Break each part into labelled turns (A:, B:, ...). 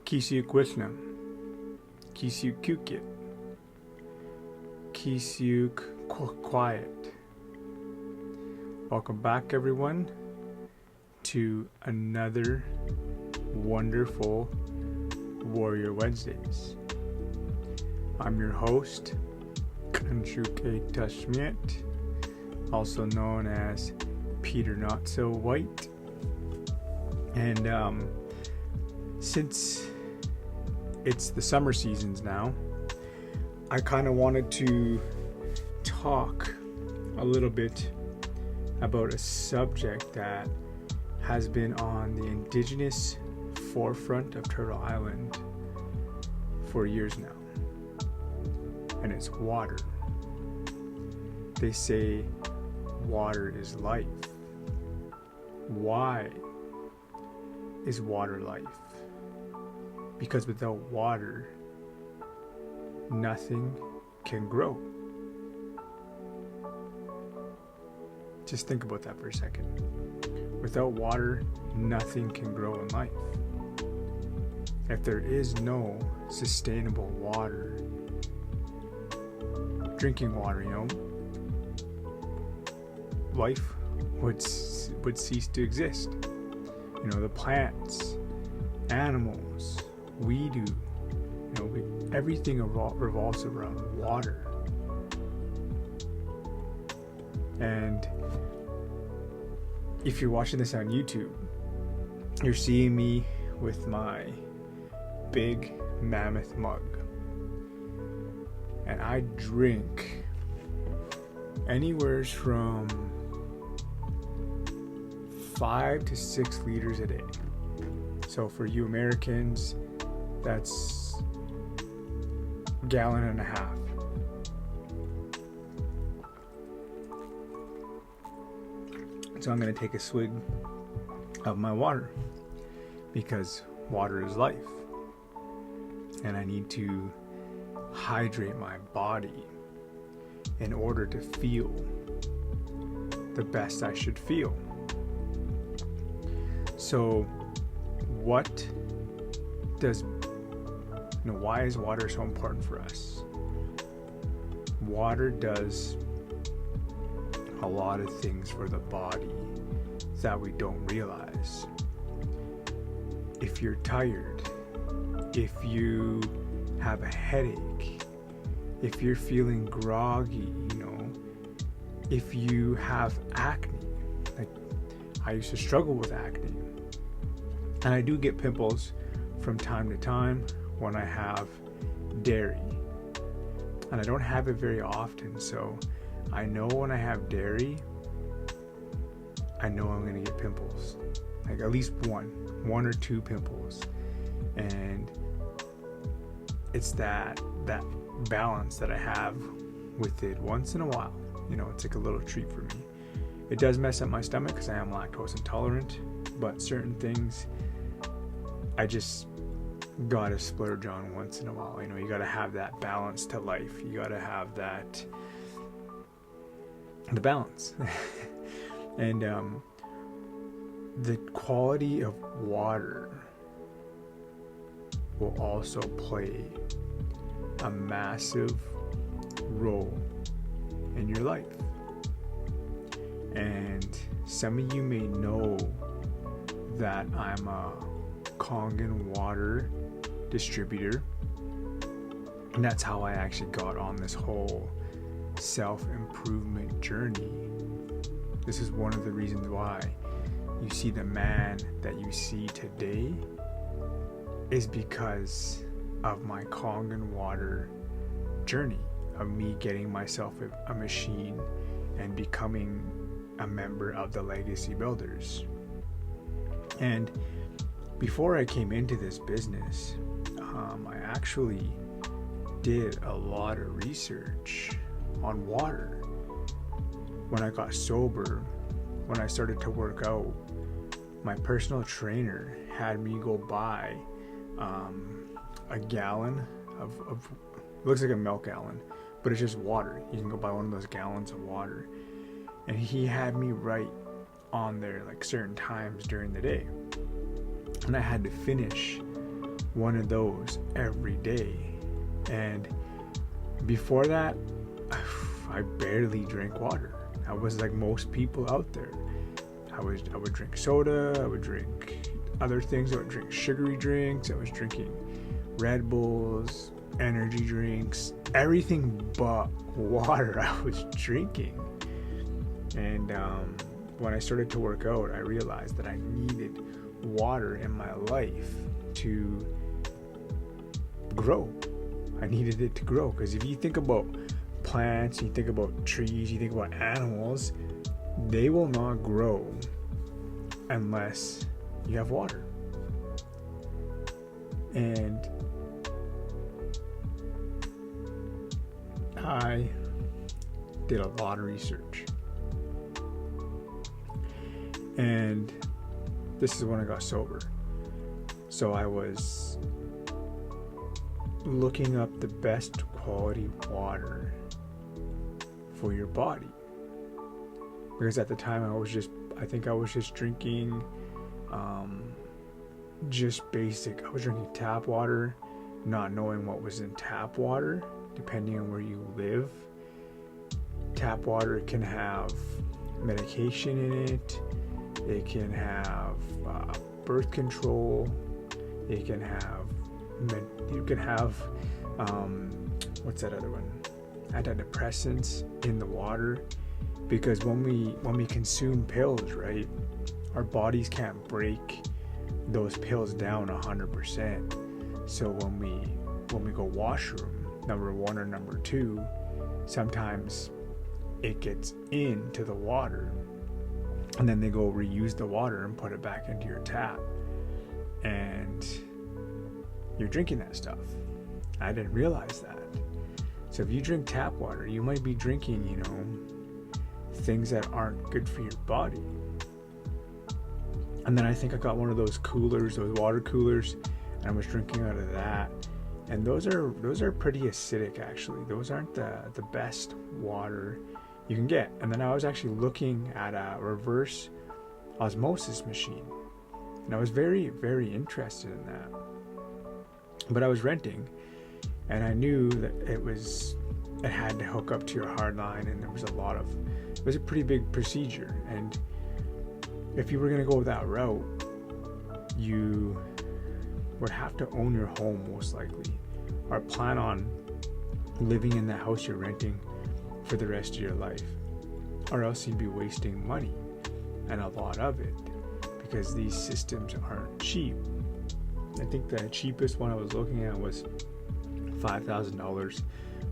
A: Kisiuk Wisnam, Kisiuk Kukit, Kisiuk Quiet. Welcome back, everyone, to another wonderful Warrior Wednesdays. I'm your host, Kangen Water, also known as Peter Not So White. And since it's the summer seasons now, I kind of wanted to talk a little bit about a subject that has been on the indigenous forefront of Turtle Island for years now, and it's water. They say water is life. Why is water life? Because without water, nothing can grow. Just think about that for a second. Without water, nothing can grow in life. If there is no sustainable water, drinking water, life would cease to exist. The plants, animals, we do, everything revolves around water. And if you're watching this on YouTube, you're seeing me with my big mammoth mug, and I drink anywhere from 5 to 6 liters a day. So for you Americans, that's a gallon and a half. So I'm going to take a swig of my water, because water is life, and I need to hydrate my body in order to feel the best I should feel. So why is water so important for us? Water does a lot of things for the body that we don't realize. If you're tired, if you have a headache, if you're feeling groggy, if you have acne, like I used to struggle with acne, and I do get pimples from time to time when I have dairy, and I don't have it very often, so I know when I have dairy, I know I'm gonna get pimples, like at least one or two pimples. And it's that balance that I have with it once in a while. It's like a little treat for me. It does mess up my stomach because I am lactose intolerant, but certain things I just gotta splurge on once in a while. You gotta have that balance to life. You gotta have the balance. And the quality of water will also play a massive role in your life. And some of you may know that I'm a Kangen Water distributor, and that's how I actually got on this whole self-improvement journey. This is one of the reasons why you see the man that you see today, is because of my Kangen Water journey, of me getting myself a machine and becoming a member of the Legacy Builders. And before I came into this business, I actually did a lot of research on water. When I got sober, when I started to work out, my personal trainer had me go buy a gallon of it looks like a milk gallon, but it's just water. You can go buy one of those gallons of water, and he had me write on there like certain times during the day, and I had to finish one of those every day. And before that, I barely drank water. I was like most people out there. I would drink soda, I would drink other things, I would drink sugary drinks, I was drinking Red Bulls, energy drinks, everything but water I was drinking. And when I started to work out, I realized that I needed water in my life to grow. I needed it to grow, because if you think about plants, you think about trees, you think about animals, they will not grow unless you have water. And I did a lot of research, and this is when I got sober. So I was looking up the best quality water for your body, because at the time I think I was just drinking just basic. I was drinking tap water, not knowing what was in tap water. Depending on where you live, tap water can have medication in it. It can have birth control. It can have what's that other one? Antidepressants in the water, because when we consume pills, right, our bodies can't break those pills down 100%. So when we go washroom, number one or number two, sometimes it gets into the water, and then they go reuse the water and put it back into your tap, and you're drinking that stuff. I didn't realize that. So if you drink tap water, you might be drinking, things that aren't good for your body. And then I think I got one of those coolers, those water coolers, and I was drinking out of that. And those are pretty acidic, actually. Those aren't the best water you can get. And then I was actually looking at a reverse osmosis machine, and I was very, very interested in that. But I was renting, and I knew that it had to hook up to your hard line, and it was a pretty big procedure. And if you were going to go that route, you would have to own your home, most likely, or plan on living in the house you're renting for the rest of your life, or else you'd be wasting money, and a lot of it, because these systems aren't cheap. I think the cheapest one I was looking at was $5,000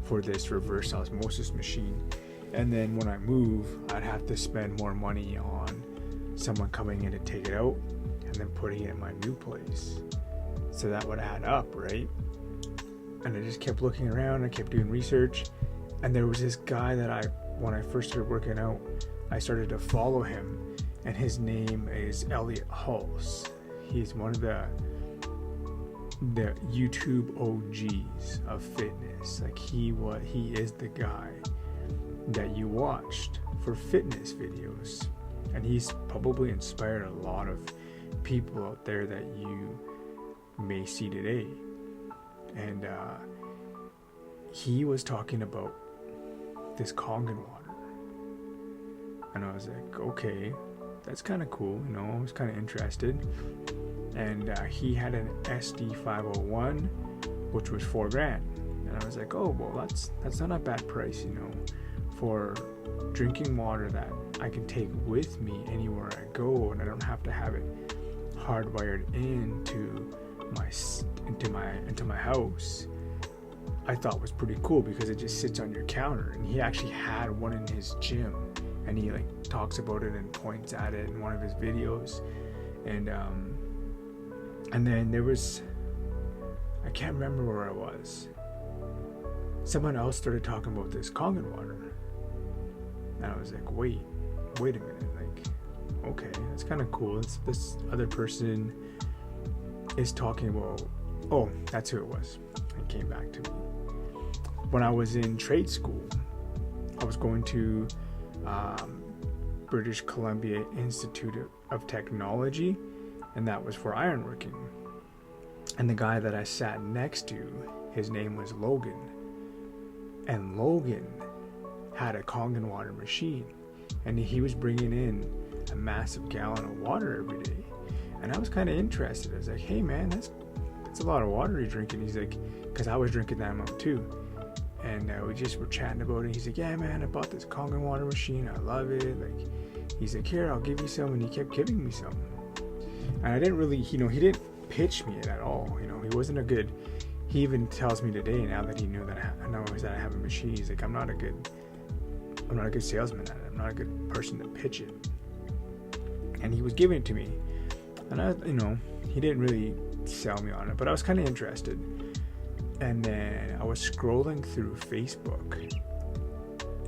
A: for this reverse osmosis machine. And then when I move, I'd have to spend more money on someone coming in to take it out and then putting it in my new place. So that would add up, right? And I just kept looking around, I kept doing research, and there was this guy that when I first started working out, I started to follow him, and his name is Elliot Hulse. He's one of the YouTube OGs of fitness. Like he is the guy that you watched for fitness videos, and he's probably inspired a lot of people out there that you may see today. And he was talking about this Kangen water, and I was like, okay, that's kind of cool, I was kind of interested. And he had an SD501, which was $4,000, and I was like, oh well, that's not a bad price, for drinking water that I can take with me anywhere I go, and I don't have to have it hardwired into my house. I thought was pretty cool, because it just sits on your counter, and he actually had one in his gym, and he talks about it and points at it in one of his videos. And then there was, I can't remember where I was, someone else started talking about this Kangen water, and I was like, wait a minute, okay, that's kind of cool. This other person is talking about, oh, that's who it was. It came back to me. When I was in trade school, I was going to British Columbia Institute of Technology, and that was for ironworking. And the guy that I sat next to, his name was Logan. And Logan had a Kangen water machine. And he was bringing in a massive gallon of water every day. And I was kind of interested. I was like, hey man, that's a lot of water you're drinking. He's like, because I was drinking that amount too. And we just were chatting about it. He's like, yeah man, I bought this Kangen water machine. I love it. Like, he's like, here, I'll give you some. And he kept giving me some. And I didn't really, he didn't pitch me it at all. He wasn't a good, he even tells me today, now that he knew that I have a machine, he's like, I'm not a good salesman at it. I'm not a good person to pitch it. And he was giving it to me. And he didn't really sell me on it, but I was kind of interested. And then I was scrolling through Facebook,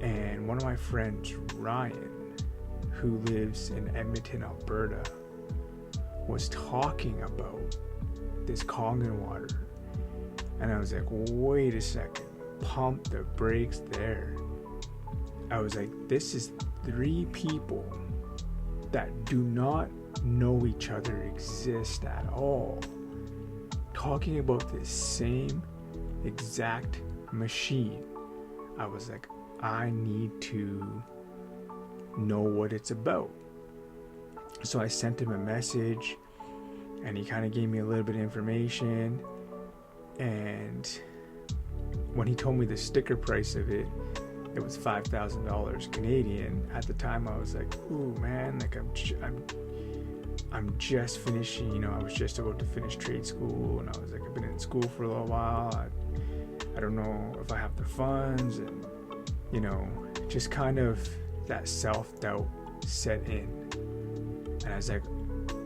A: and one of my friends, Ryan, who lives in Edmonton, Alberta, was talking about this Kangen water. And I was like, wait a second, pump the brakes there. I was like, this is 3 people that do not know each other exist at all, talking about this same exact machine. I was like, I need to know what it's about. So I sent him a message, and he kind of gave me a little bit of information. And when he told me the sticker price of it, it was $5,000 Canadian. At the time, I was like, ooh man, like I'm just finishing, I was just about to finish trade school, and I was like, I've been in school for a little while. I don't know if I have the funds, and just kind of that self-doubt set in. And I was like,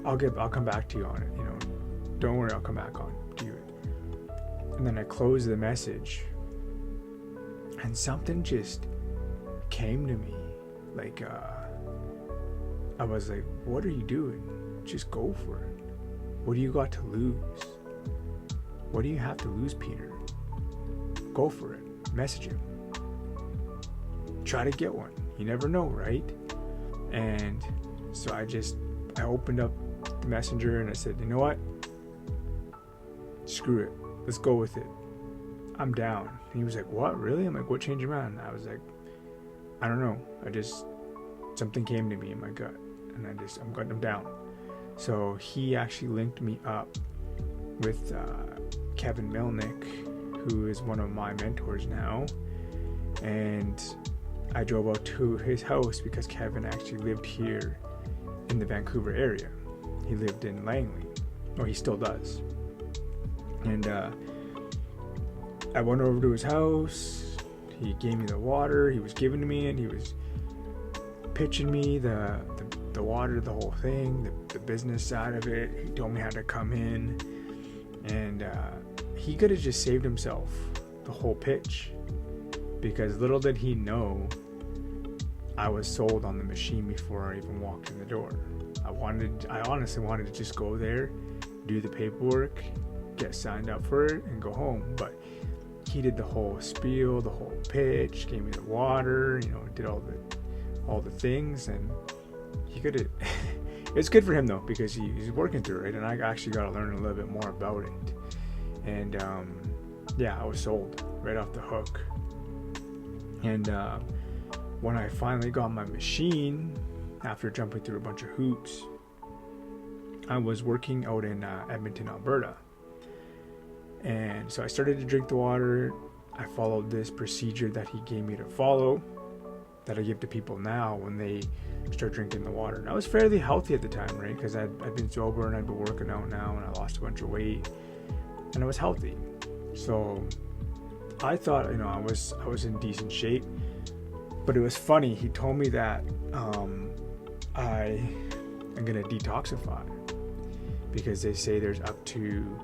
A: I'll come back to you on it, don't worry, I'll come back on to you. And then I closed the message, and something just came to me, like I was like, what are you doing? Just go for it. What do you got to lose? What do you have to lose, Peter? Go for it. Message him. Try to get one. You never know, right? And so I opened up the messenger and I said, you know what? Screw it. Let's go with it. I'm down. And he was like, what? Really? I'm like, what changed your mind? I was like, I don't know. Something came to me in my gut, and I'm down. So he actually linked me up with Kevin Milnick, who is one of my mentors now. And I drove out to his house because Kevin actually lived here in the Vancouver area. He lived in Langley. Well, he still does. And I went over to his house. He gave me the water. He was giving to me, and he was pitching me the water, the whole thing, the business side of it. He told me how to come in, and he could have just saved himself the whole pitch, because little did he know I was sold on the machine before I even walked in the door. I honestly wanted to just go there, do the paperwork, get signed up for it, and go home. But he did the whole spiel, the whole pitch, gave me the water, did all the things, and he could have. It's good for him though, because he's working through it, and I actually got to learn a little bit more about it. And I was sold right off the hook. And when I finally got my machine, after jumping through a bunch of hoops, I was working out in Edmonton, Alberta. And so I started to drink the water. I followed this procedure that he gave me to follow, that I give to people now when they start drinking the water. And I was fairly healthy at the time, right? Because I'd been sober and I'd been working out now, and I lost a bunch of weight, and I was healthy. So I thought, I was in decent shape. But it was funny. He told me that I am gonna detoxify, because they say there's up to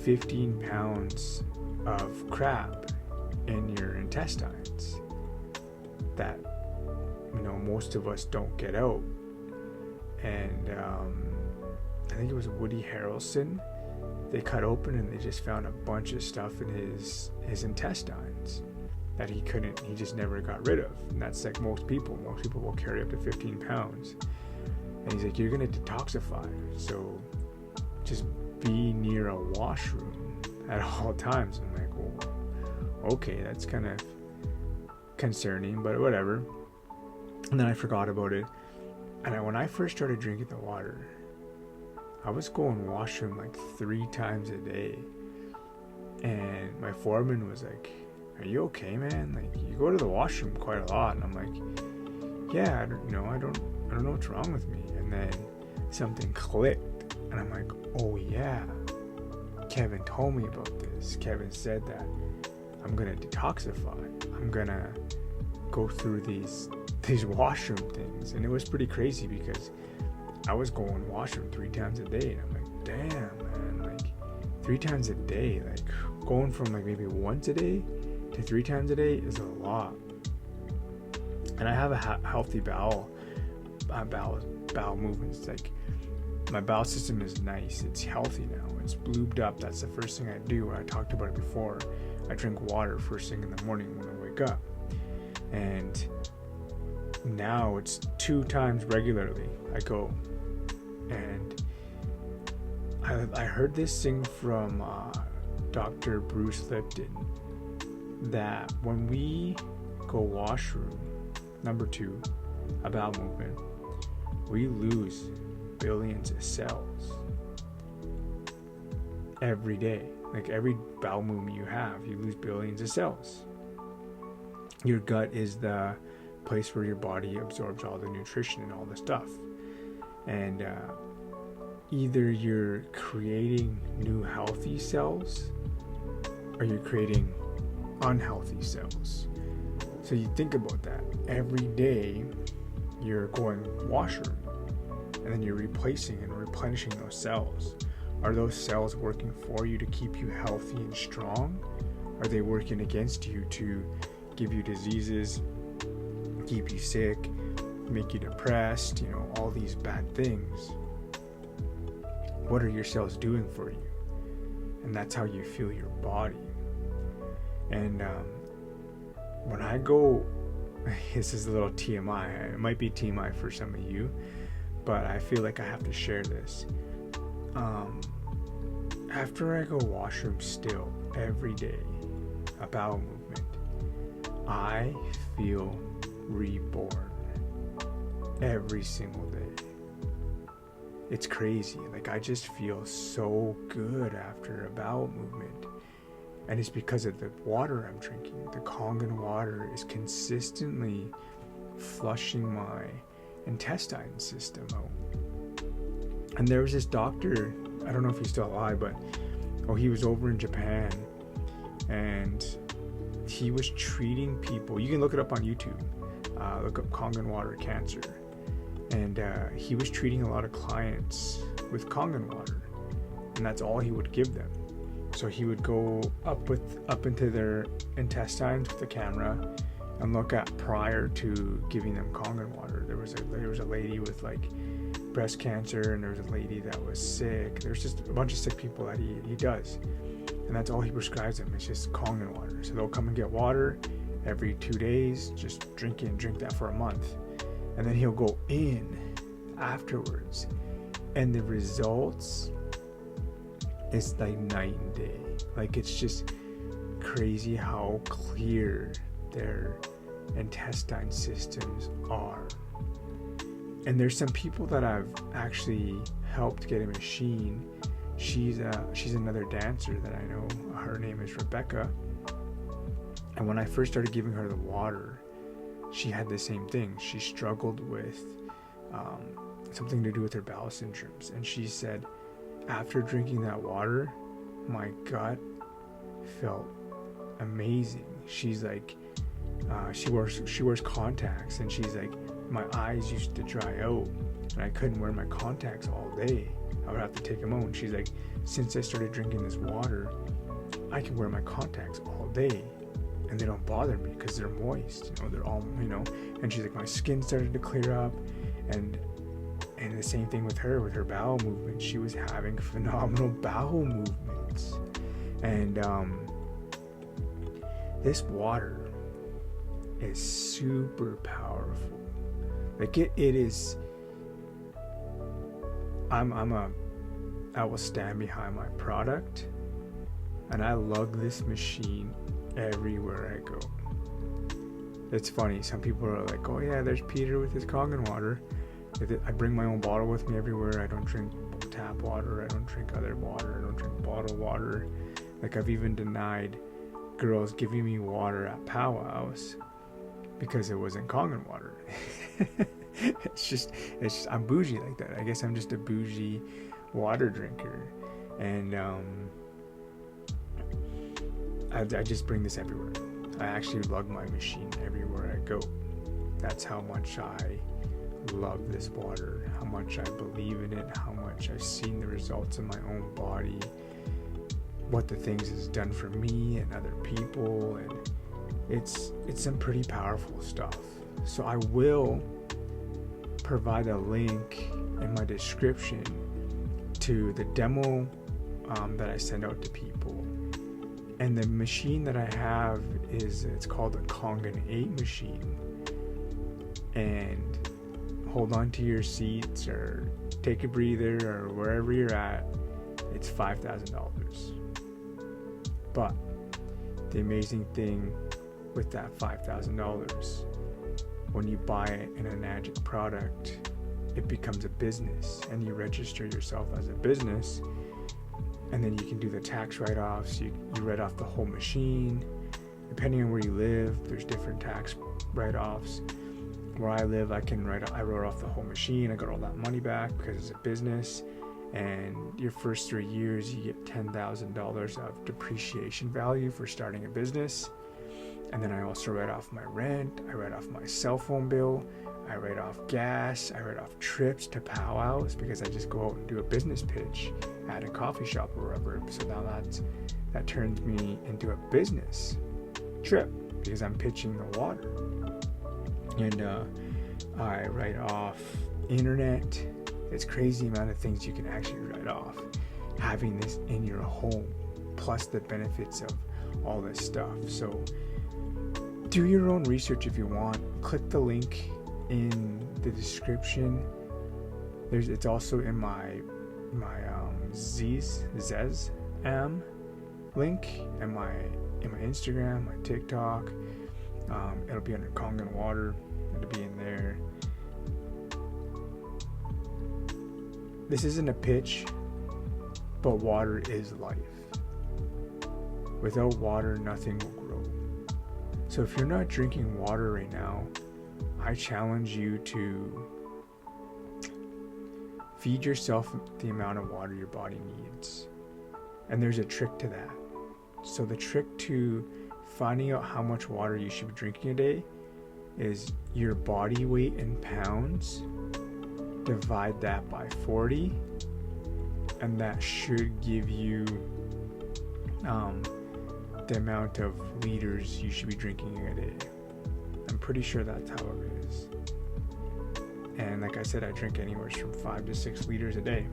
A: 15 pounds of crap in your intestines that most of us don't get out. And I think it was Woody Harrelson. They cut open and they just found a bunch of stuff in his intestines that he just never got rid of. And that's like most people will carry up to 15 pounds. And he's like, you're gonna detoxify. So just be near a washroom at all times. I'm like, well, okay, that's kind of concerning, but whatever. And then I forgot about it. And when I first started drinking the water, I was going washroom like 3 times a day. And my foreman was like, are you okay, man? Like, you go to the washroom quite a lot. And I'm like, yeah, I don't know what's wrong with me. And then something clicked. And I'm like, oh yeah, Kevin told me about this. Kevin said that I'm going to detoxify. I'm going to go through these washroom things. And it was pretty crazy because I was going washroom 3 times a day. And I'm like, damn, man, like 3 times a day, like going from like maybe once a day to 3 times a day is a lot. And I have a healthy bowel movements. Like, my bowel system is nice. It's healthy now. It's lubed up. That's the first thing I do. I talked about it before. I drink water first thing in the morning when I wake up. And now it's 2 times regularly I go. And I heard this thing from Dr. Bruce Lipton, that when we go washroom, number 2, a bowel movement, we lose billions of cells every day. Like, every bowel movement you have, you lose billions of cells. Your gut is the place where your body absorbs all the nutrition and all the stuff. And either you're creating new healthy cells or you're creating unhealthy cells. So you think about that. Every day you're going washroom, and then you're replacing and replenishing those cells. Are those cells working for you to keep you healthy and strong? Are they working against you to give you diseases, keep you sick, make you depressed, all these bad things? What are your cells doing for you? And that's how you feel your body. And when I go, this is a little TMI. It might be TMI for some of you, but I feel like I have to share this. After I go washroom still every day, a bowel movement, I feel reborn every single day. It's crazy. Like, I just feel so good after a bowel movement. And it's because of the water I'm drinking. The Kangen water is consistently flushing my intestine system out. And there was this doctor, I don't know if he's still alive, but he was over in Japan, and he was treating people. You can look it up on YouTube. Look up Kangen water cancer. And he was treating a lot of clients with Kangen water, and that's all he would give them. So he would go up into their intestines with the camera and look at prior to giving them Kangen water. There was a lady with like breast cancer, and there was a lady that was sick. There's just a bunch of sick people that he does, and that's all he prescribes them. It's just Kangen water. So they'll come and get water every 2 days, just drink that for a month, and then he'll go in afterwards, and the results, it's like night and day. Like, it's just crazy how clear their intestine systems are. And there's some people that I've actually helped get a machine. She's another dancer that I know. Her name is Rebecca. And when I first started giving her the water, she had the same thing. She struggled with something to do with her bowel syndromes. And she said, after drinking that water, my gut felt amazing. She's like, she wears contacts, and she's like, my eyes used to dry out, and I couldn't wear my contacts all day. I would have to take them out. And she's like, since I started drinking this water, I can wear my contacts all day, and they don't bother me because they're moist. They're all, And she's like, my skin started to clear up, and the same thing with her bowel movements. She was having phenomenal bowel movements, and this water is super powerful. Like, it is. I'm I will stand behind my product, and I lug this machine everywhere I go. It's funny, some people are like, oh yeah, there's Peter with his Kangen water. I bring my own bottle with me everywhere. I don't drink tap water, I don't drink other water, I don't drink bottled water. Like, I've even denied girls giving me water at powwows because it wasn't Kangen water. it's just I'm bougie like that. I guess I'm just a bougie water drinker. And I just bring this everywhere. I actually lug my machine everywhere I go. That's how much I love this water, how much I believe in it, how much I've seen the results in my own body, what the things it's done for me and other people, and it's some pretty powerful stuff. So I will provide a link in my description to the demo that I send out to people. And the machine that I have it's called the Kangen 8 machine. And hold on to your seats or take a breather or wherever you're at, it's $5,000. But the amazing thing with that $5,000, when you buy an Enagic product, it becomes a business, and you register yourself as a business, and then you can do the tax write-offs. You write off the whole machine. Depending on where you live, there's different tax write-offs. Where I live, I wrote off the whole machine. I got all that money back because it's a business. And your first 3 years, you get $10,000 of depreciation value for starting a business. And then I also write off my rent. I write off my cell phone bill. I write off gas. I write off trips to powwows because I just go out and do a business pitch at a coffee shop or wherever. So now that turns me into a business trip because I'm pitching the water. And I write off internet. It's crazy amount of things you can actually write off having this in your home, plus the benefits of all this stuff. So do your own research if you want. Click the link in the description. It's also in my Zez link and my Instagram, my TikTok. It'll be under Kangen Water. It'll be in there. This isn't a pitch, but water is life. Without water, nothing will grow. So if you're not drinking water right now, I challenge you to feed yourself the amount of water your body needs. And there's a trick to that. So the trick to finding out how much water you should be drinking a day is your body weight in pounds, divide that by 40, and that should give you the amount of liters you should be drinking a day. I'm pretty sure that's how it is. And like I said, I drink anywhere from 5 to 6 liters a day.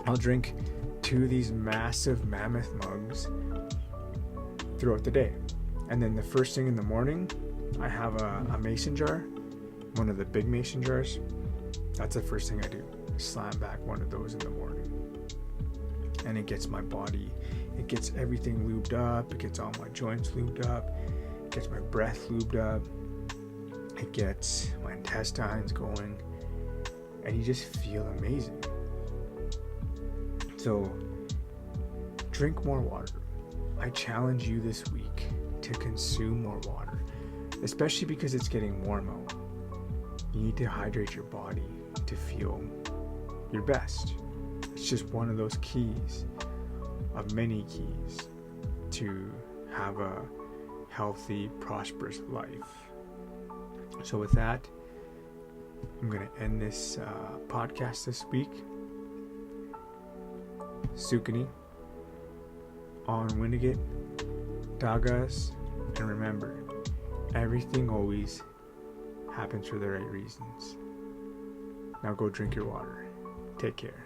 A: I'll drink 2 of these massive mammoth mugs throughout the day. And then the first thing in the morning, I have a mason jar, one of the big mason jars. That's the first thing I do. Slam back one of those in the morning. And it gets my body, it gets everything lubed up, it gets all my joints lubed up, it gets my breath lubed up, it gets my intestines going, and you just feel amazing. So drink more water. I challenge you this week to consume more water, especially because it's getting warm out. You need to hydrate your body to feel your best. It's just one of those keys of many keys to have a healthy, prosperous life. So with that, I'm going to end this podcast this week. Sukani, on Winnegit, Dagas, and remember, everything always happens for the right reasons. Now go drink your water. Take care.